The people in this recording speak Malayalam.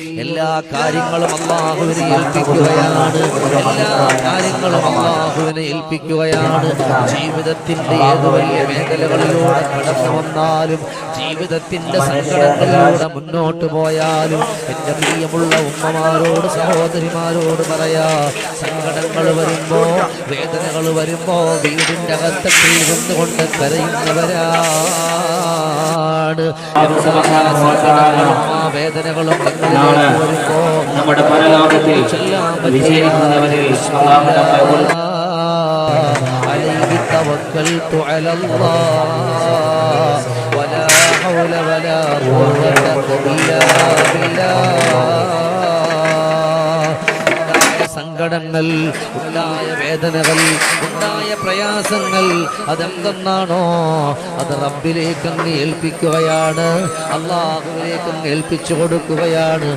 എല്ലാ കാര്യങ്ങളും അല്ലാഹുവിനെ ഏൽപ്പിക്കുകയാണ്. എല്ലാ കാര്യങ്ങളും അല്ലാഹുവിനെ ഏൽപ്പിക്കുകയാണ്. ജീവിതത്തിന്റെ ഏത് വലിയ മേഖലകളിലൂടെ കടന്നു വന്നാലും, ജീവിതത്തിന്റെ സങ്കടങ്ങളിലൂടെ മുന്നോട്ട് പോയാലും, എന്റെ പ്രിയമുള്ള ഉമ്മമാരോട് സഹോദരിമാരോട് പറയാ, സങ്കടങ്ങൾ വരുമ്പോ, വേദനകൾ വരുമ്പോ വീടിന്റെ അകത്തൊക്കെ ഇരുന്നുകൊണ്ട് കരയുന്നവരാണ്. വേദനകളും നമ്മുടെ പരലോകത്തിൽ വിജയിക്കുന്നവരിൽ عليه توكلت على الله ولا حول ولا قوة إلا بالله. സങ്കടങ്ങൾ ഉണ്ടായ വേദനകൾ ഉണ്ടായ പ്രയാസങ്ങൾ അതെന്തെന്നാണോ അത് റബ്ബിലേക്ക് അങ്ങ് ഏൽപ്പിക്കുകയാണ്, അല്ലാഹുവിലേക്ക് അങ്ങ് ഏൽപ്പിച്ചു കൊടുക്കുകയാണ്.